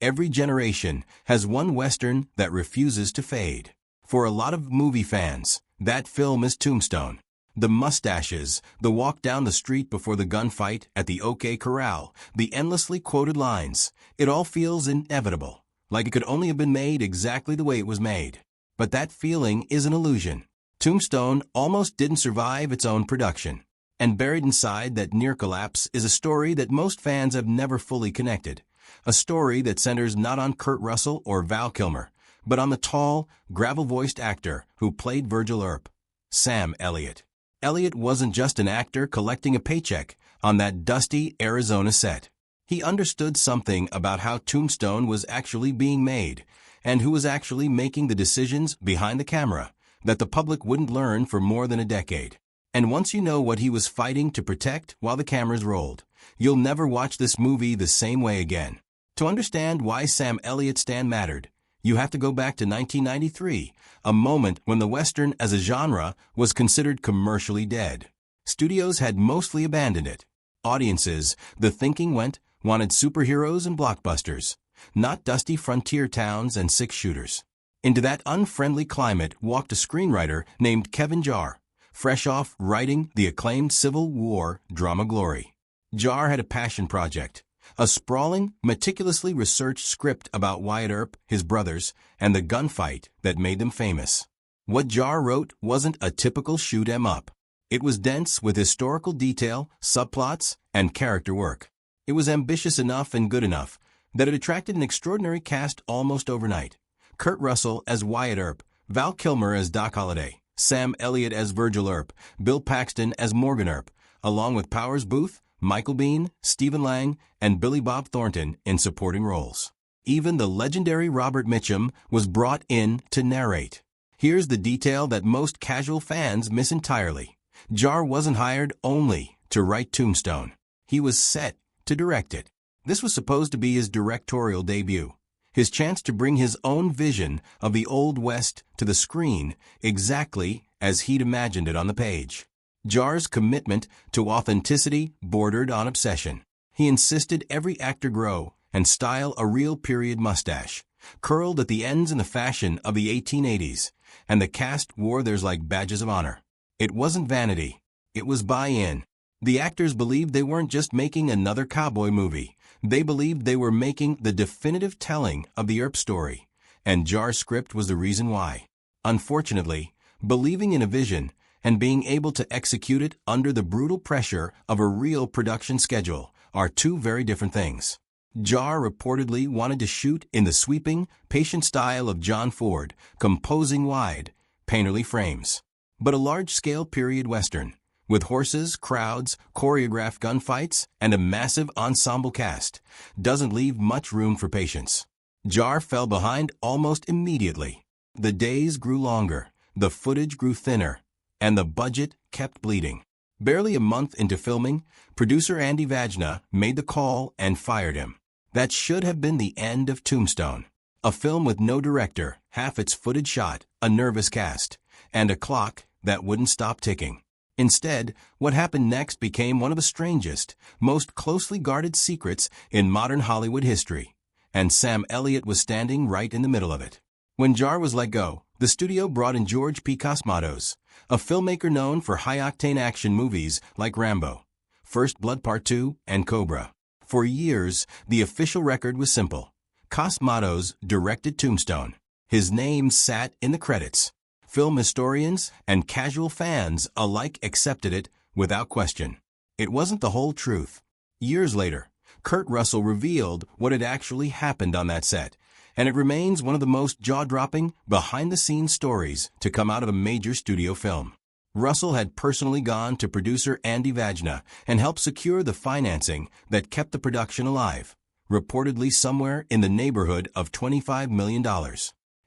Every generation has one Western that refuses to fade. For a lot of movie fans, that film is Tombstone. The mustaches, the walk down the street before the gunfight at the OK Corral, the endlessly quoted lines, it all feels inevitable, like it could only have been made exactly the way it was made. But that feeling is an illusion. Tombstone almost didn't survive its own production. And buried inside that near collapse is a story that most fans have never fully connected. A story that centers not on Kurt Russell or Val Kilmer, but on the tall, gravel-voiced actor who played Virgil Earp, Sam Elliott. Elliott wasn't just an actor collecting a paycheck on that dusty Arizona set. He understood something about how Tombstone was actually being made, and who was actually making the decisions behind the camera that the public wouldn't learn for more than a decade. And once you know what he was fighting to protect while the cameras rolled, you'll never watch this movie the same way again. To understand why Sam Elliott's stand mattered, you have to go back to 1993, a moment when the Western as a genre was considered commercially dead. Studios had mostly abandoned it. Audiences, the thinking went, wanted superheroes and blockbusters, not dusty frontier towns and six-shooters. Into that unfriendly climate walked a screenwriter named Kevin Jarre, fresh off writing the acclaimed Civil War drama Glory. Jarre had a passion project, a sprawling, meticulously researched script about Wyatt Earp, his brothers, and the gunfight that made them famous. What Jarre wrote wasn't a typical shoot-'em-up. It was dense with historical detail, subplots, and character work. It was ambitious enough and good enough that it attracted an extraordinary cast almost overnight. Kurt Russell as Wyatt Earp, Val Kilmer as Doc Holliday, Sam Elliott as Virgil Earp, Bill Paxton as Morgan Earp, along with Powers Booth, Michael Biehn, Stephen Lang, and Billy Bob Thornton in supporting roles. Even the legendary Robert Mitchum was brought in to narrate. Here's the detail that most casual fans miss entirely. Jarre wasn't hired only to write Tombstone. He was set to direct it. This was supposed to be his directorial debut, his chance to bring his own vision of the Old West to the screen exactly as he'd imagined it on the page. Jarre's commitment to authenticity bordered on obsession. He insisted every actor grow and style a real period mustache, curled at the ends in the fashion of the 1880s, and the cast wore theirs like badges of honor. It wasn't vanity. It was buy-in. The actors believed they weren't just making another cowboy movie. They believed they were making the definitive telling of the Earp story, and Jarre's script was the reason why. Unfortunately, believing in a vision and being able to execute it under the brutal pressure of a real production schedule are two very different things. Jarre reportedly wanted to shoot in the sweeping, patient style of John Ford, composing wide, painterly frames. But a large-scale period Western, with horses, crowds, choreographed gunfights, and a massive ensemble cast, doesn't leave much room for patience. Jarre fell behind almost immediately. The days grew longer, the footage grew thinner, and the budget kept bleeding. Barely a month into filming, producer Andy Vajna made the call and fired him. That should have been the end of Tombstone. A film with no director, half its footage shot, a nervous cast, and a clock that wouldn't stop ticking. Instead, what happened next became one of the strangest, most closely guarded secrets in modern Hollywood history, and Sam Elliott was standing right in the middle of it. When Jarre was let go, the studio brought in George P. Cosmatos, a filmmaker known for high-octane action movies like Rambo, First Blood Part 2, and Cobra. For years, the official record was simple. Cosmatos directed Tombstone. His name sat in the credits. Film historians and casual fans alike accepted it without question. It wasn't the whole truth. Years later, Kurt Russell revealed what had actually happened on that set, and it remains one of the most jaw-dropping, behind-the-scenes stories to come out of a major studio film. Russell had personally gone to producer Andy Vajna and helped secure the financing that kept the production alive, reportedly somewhere in the neighborhood of $25 million.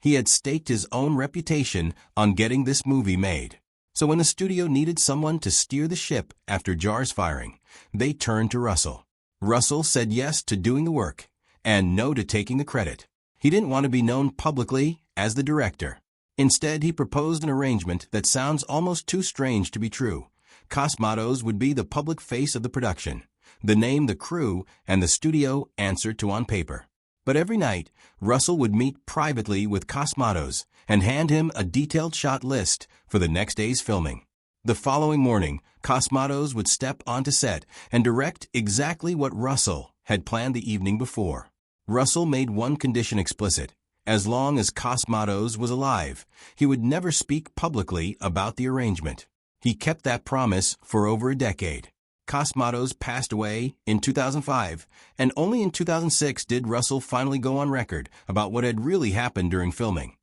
He had staked his own reputation on getting this movie made. So when the studio needed someone to steer the ship after Jarre's firing, they turned to Russell. Russell said yes to doing the work and no to taking the credit. He didn't want to be known publicly as the director. Instead, he proposed an arrangement that sounds almost too strange to be true. Cosmatos would be the public face of the production, the name the crew and the studio answered to on paper. But every night, Russell would meet privately with Cosmatos and hand him a detailed shot list for the next day's filming. The following morning, Cosmatos would step onto set and direct exactly what Russell had planned the evening before. Russell made one condition explicit. As long as Cosmatos was alive, he would never speak publicly about the arrangement. He kept that promise for over a decade. Cosmatos passed away in 2005, and only in 2006 did Russell finally go on record about what had really happened during filming.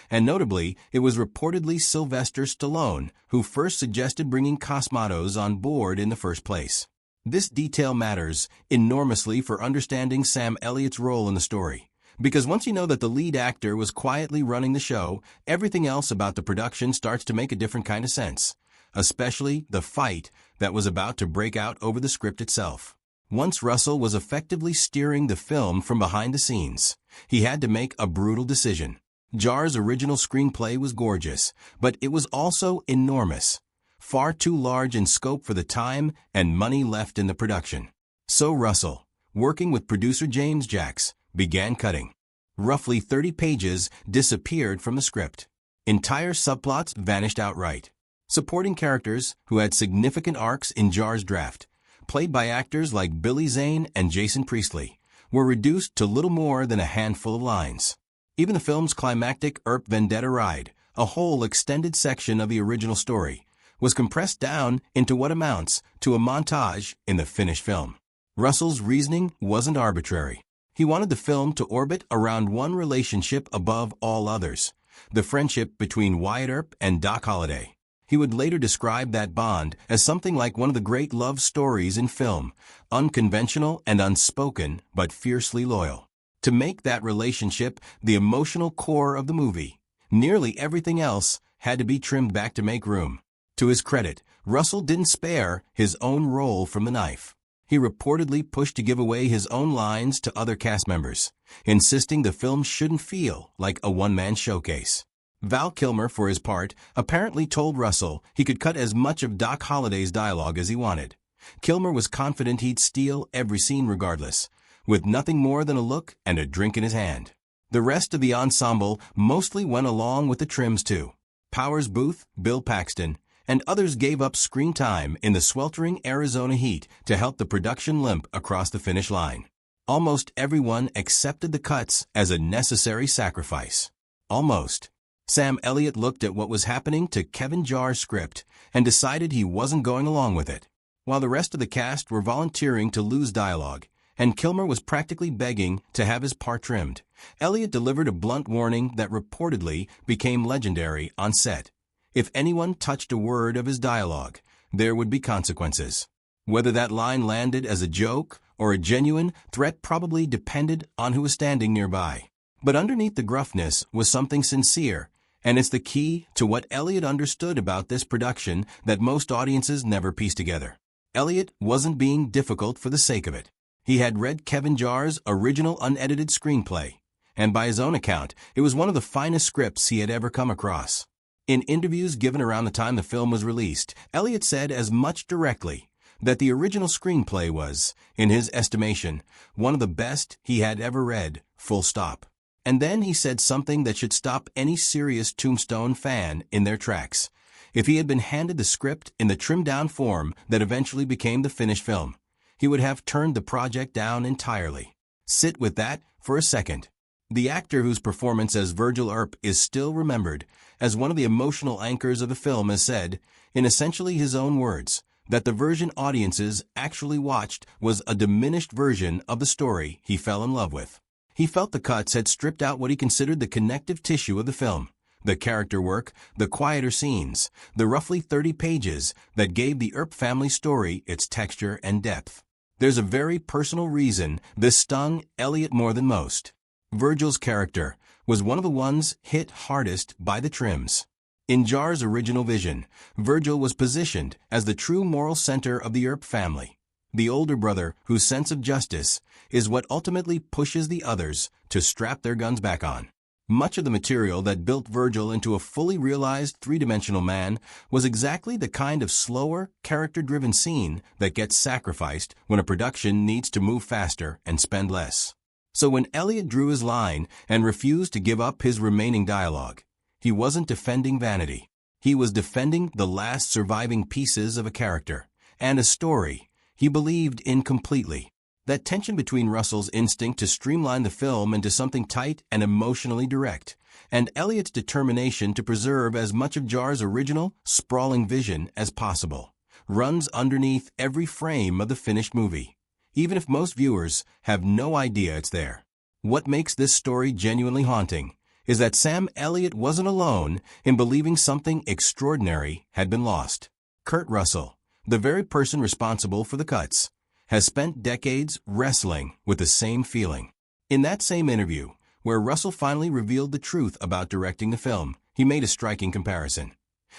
And notably, it was reportedly Sylvester Stallone who first suggested bringing Cosmatos on board in the first place. This detail matters enormously for understanding Sam Elliott's role in the story, because once you know that the lead actor was quietly running the show, everything else about the production starts to make a different kind of sense, especially the fight that was about to break out over the script itself. Once Russell was effectively steering the film from behind the scenes, he had to make a brutal decision. Jar's original screenplay was gorgeous, but it was also enormous, far too large in scope for the time and money left in the production. So Russell, working with producer James Jacks, began cutting. Roughly 30 pages disappeared from the script. Entire subplots vanished outright. Supporting characters who had significant arcs in Jar's draft, played by actors like Billy Zane and Jason Priestley, were reduced to little more than a handful of lines. Even the film's climactic Earp vendetta ride, a whole extended section of the original story, was compressed down into what amounts to a montage in the finished film. Russell's reasoning wasn't arbitrary. He wanted the film to orbit around one relationship above all others, the friendship between Wyatt Earp and Doc Holliday. He would later describe that bond as something like one of the great love stories in film, unconventional and unspoken, but fiercely loyal. To make that relationship the emotional core of the movie, nearly everything else had to be trimmed back to make room. To his credit, Russell didn't spare his own role from the knife. He reportedly pushed to give away his own lines to other cast members, insisting the film shouldn't feel like a one-man showcase. Val Kilmer, for his part, apparently told Russell he could cut as much of Doc Holliday's dialogue as he wanted. Kilmer was confident he'd steal every scene regardless, with nothing more than a look and a drink in his hand. The rest of the ensemble mostly went along with the trims too. Powers Booth, Bill Paxton, and others gave up screen time in the sweltering Arizona heat to help the production limp across the finish line. Almost everyone accepted the cuts as a necessary sacrifice. Almost. Sam Elliott looked at what was happening to Kevin Jar's script and decided he wasn't going along with it. While the rest of the cast were volunteering to lose dialogue, and Kilmer was practically begging to have his part trimmed, Elliott delivered a blunt warning that reportedly became legendary on set. If anyone touched a word of his dialogue, there would be consequences. Whether that line landed as a joke or a genuine threat probably depended on who was standing nearby. But underneath the gruffness was something sincere, and it's the key to what Elliott understood about this production that most audiences never piece together. Elliott wasn't being difficult for the sake of it. He had read Kevin Jar's original unedited screenplay, and by his own account, it was one of the finest scripts he had ever come across. In interviews given around the time the film was released, Elliott said as much directly that the original screenplay was, in his estimation, one of the best he had ever read, full stop. And then he said something that should stop any serious Tombstone fan in their tracks. If he had been handed the script in the trimmed-down form that eventually became the finished film, he would have turned the project down entirely. Sit with that for a second. The actor whose performance as Virgil Earp is still remembered as one of the emotional anchors of the film has said, in essentially his own words, that the version audiences actually watched was a diminished version of the story he fell in love with. He felt the cuts had stripped out what he considered the connective tissue of the film, the character work, the quieter scenes, the roughly 30 pages that gave the Earp family story its texture and depth. There's a very personal reason this stung Elliott more than most. Virgil's character was one of the ones hit hardest by the trims. In Jar's original vision, Virgil was positioned as the true moral center of the Earp family, the older brother whose sense of justice is what ultimately pushes the others to strap their guns back on. Much of the material that built Virgil into a fully realized three-dimensional man was exactly the kind of slower, character-driven scene that gets sacrificed when a production needs to move faster and spend less. So when Elliott drew his line and refused to give up his remaining dialogue, he wasn't defending vanity. He was defending the last surviving pieces of a character and a story he believed in completely. That tension between Russell's instinct to streamline the film into something tight and emotionally direct, and Elliott's determination to preserve as much of Jar's original, sprawling vision as possible, runs underneath every frame of the finished movie, even if most viewers have no idea it's there. What makes this story genuinely haunting is that Sam Elliott wasn't alone in believing something extraordinary had been lost. Kurt Russell, the very person responsible for the cuts, has spent decades wrestling with the same feeling. In that same interview, where Russell finally revealed the truth about directing the film, he made a striking comparison.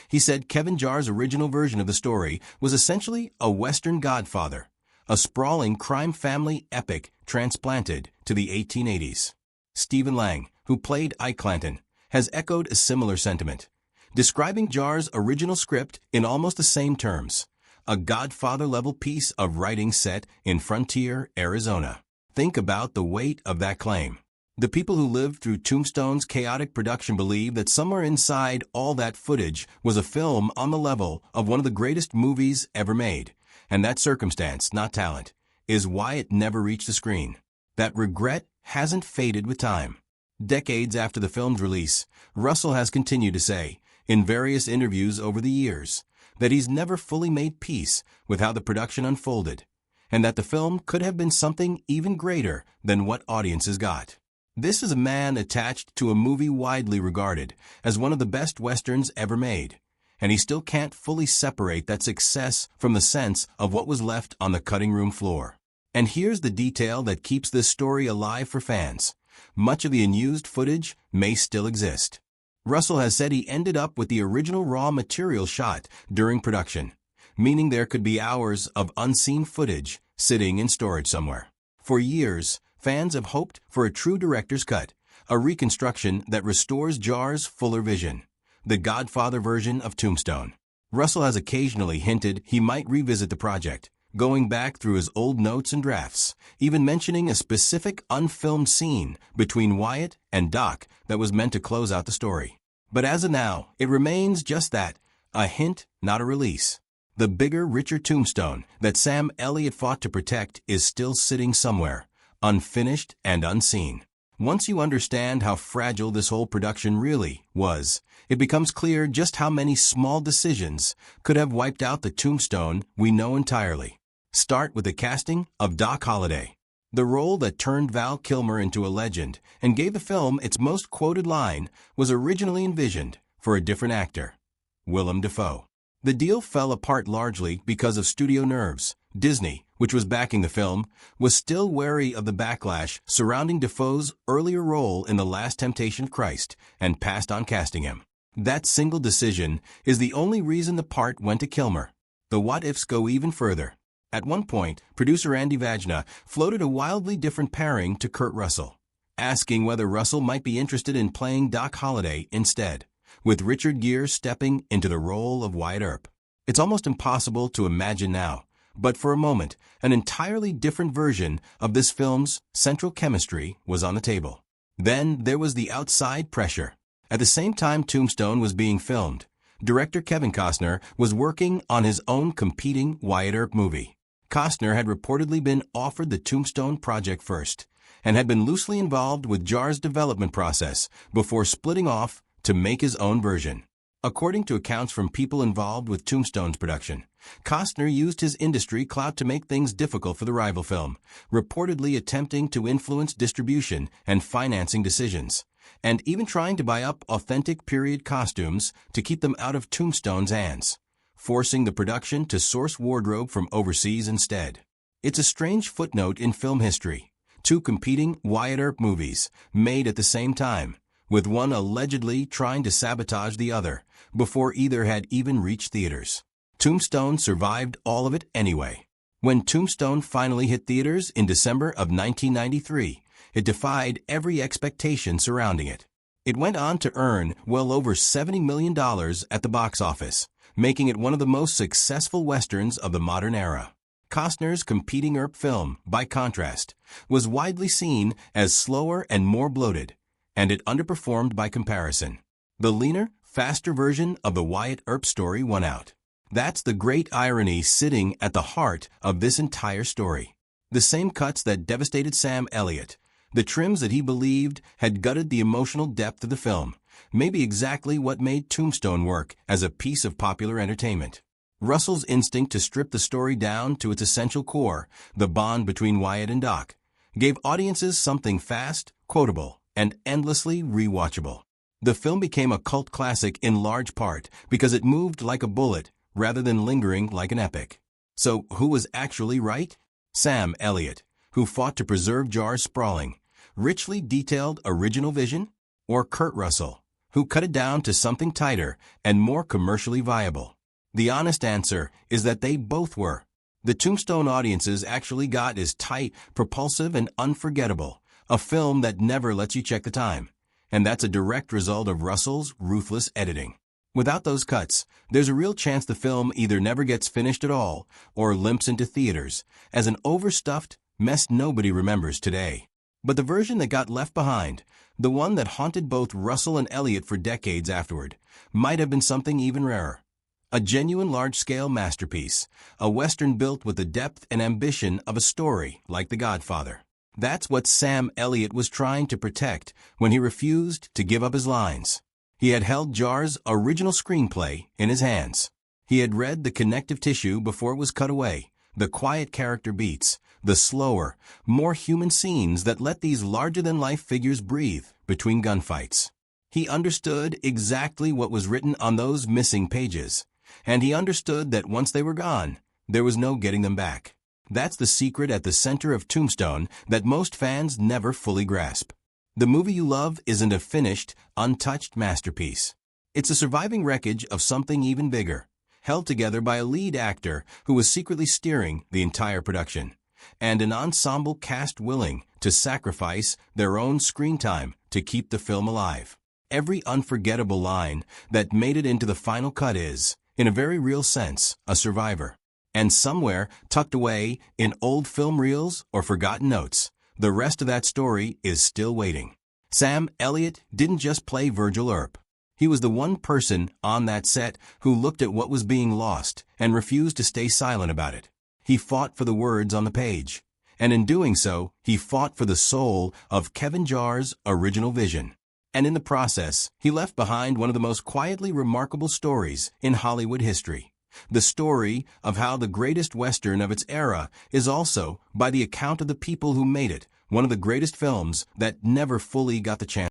He said Kevin Jar's original version of the story was essentially a Western Godfather, a sprawling crime family epic transplanted to the 1880s. Stephen Lang, who played Ike Clanton, has echoed a similar sentiment, describing Jar's original script in almost the same terms: a Godfather-level piece of writing set in Frontier, Arizona. Think about the weight of that claim. The people who lived through Tombstone's chaotic production believe that somewhere inside all that footage was a film on the level of one of the greatest movies ever made, and that circumstance, not talent, is why it never reached the screen. That regret hasn't faded with time. Decades after the film's release, Russell has continued to say, in various interviews over the years, that he's never fully made peace with how the production unfolded, and that the film could have been something even greater than what audiences got. This is a man attached to a movie widely regarded as one of the best westerns ever made, and he still can't fully separate that success from the sense of what was left on the cutting room floor. And here's the detail that keeps this story alive for fans. Much of the unused footage may still exist. Russell has said he ended up with the original raw material shot during production, meaning there could be hours of unseen footage sitting in storage somewhere. For years, fans have hoped for a true director's cut, a reconstruction that restores Jar's fuller vision, the Godfather version of Tombstone. Russell has occasionally hinted he might revisit the project, going back through his old notes and drafts, even mentioning a specific unfilmed scene between Wyatt and Doc that was meant to close out the story. But as of now, it remains just that, a hint, not a release. The bigger, richer Tombstone that Sam Elliott fought to protect is still sitting somewhere, unfinished and unseen. Once you understand how fragile this whole production really was, it becomes clear just how many small decisions could have wiped out the Tombstone we know entirely. Start with the casting of Doc Holliday. The role that turned Val Kilmer into a legend and gave the film its most quoted line was originally envisioned for a different actor, Willem Dafoe. The deal fell apart largely because of studio nerves. Disney, which was backing the film, was still wary of the backlash surrounding Dafoe's earlier role in The Last Temptation of Christ and passed on casting him. That single decision is the only reason the part went to Kilmer. The what-ifs go even further. At one point, producer Andy Vajna floated a wildly different pairing to Kurt Russell, asking whether Russell might be interested in playing Doc Holliday instead, with Richard Gere stepping into the role of Wyatt Earp. It's almost impossible to imagine now, but for a moment, an entirely different version of this film's central chemistry was on the table. Then there was the outside pressure. At the same time Tombstone was being filmed, director Kevin Costner was working on his own competing Wyatt Earp movie. Costner had reportedly been offered the Tombstone project first, and had been loosely involved with Jar's development process before splitting off to make his own version. According to accounts from people involved with Tombstone's production, Costner used his industry clout to make things difficult for the rival film, reportedly attempting to influence distribution and financing decisions, and even trying to buy up authentic period costumes to keep them out of Tombstone's hands, forcing the production to source wardrobe from overseas instead. It's a strange footnote in film history. Two competing Wyatt Earp movies made at the same time, with one allegedly trying to sabotage the other before either had even reached theaters. Tombstone survived all of it anyway. When Tombstone finally hit theaters in December of 1993, it defied every expectation surrounding it. It went on to earn well over $70 million at the box office, making it one of the most successful westerns of the modern era. Costner's competing Earp film, by contrast, was widely seen as slower and more bloated, and it underperformed by comparison. The leaner, faster version of the Wyatt Earp story won out. That's the great irony sitting at the heart of this entire story. The same cuts that devastated Sam Elliott, the trims that he believed had gutted the emotional depth of the film, may be exactly what made Tombstone work as a piece of popular entertainment. Russell's instinct to strip the story down to its essential core, the bond between Wyatt and Doc, gave audiences something fast, quotable, and endlessly rewatchable. The film became a cult classic in large part because it moved like a bullet rather than lingering like an epic. So who was actually right? Sam Elliott, who fought to preserve Jar's sprawling, richly detailed original vision? Or Kurt Russell, who cut it down to something tighter and more commercially viable? The honest answer is that they both were. The Tombstone audiences actually got is tight, propulsive, and unforgettable, a film that never lets you check the time. And that's a direct result of Russell's ruthless editing. Without those cuts, there's a real chance the film either never gets finished at all or limps into theaters as an overstuffed mess nobody remembers today. But the version that got left behind, the one that haunted both Russell and Elliott for decades afterward, might have been something even rarer. A genuine large-scale masterpiece, a Western built with the depth and ambition of a story like The Godfather. That's what Sam Elliott was trying to protect when he refused to give up his lines. He had held Jar's original screenplay in his hands. He had read the connective tissue before it was cut away, the quiet character beats, the slower, more human scenes that let these larger-than-life figures breathe between gunfights. He understood exactly what was written on those missing pages, and he understood that once they were gone, there was no getting them back. That's the secret at the center of Tombstone that most fans never fully grasp. The movie you love isn't a finished, untouched masterpiece. It's a surviving wreckage of something even bigger, held together by a lead actor who was secretly steering the entire production, and an ensemble cast willing to sacrifice their own screen time to keep the film alive. Every unforgettable line that made it into the final cut is, in a very real sense, a survivor. And somewhere, tucked away in old film reels or forgotten notes, the rest of that story is still waiting. Sam Elliott didn't just play Virgil Earp. He was the one person on that set who looked at what was being lost and refused to stay silent about it. He fought for the words on the page, and in doing so, he fought for the soul of Kevin Jar's original vision. And in the process, he left behind one of the most quietly remarkable stories in Hollywood history. The story of how the greatest Western of its era is also, by the account of the people who made it, one of the greatest films that never fully got the chance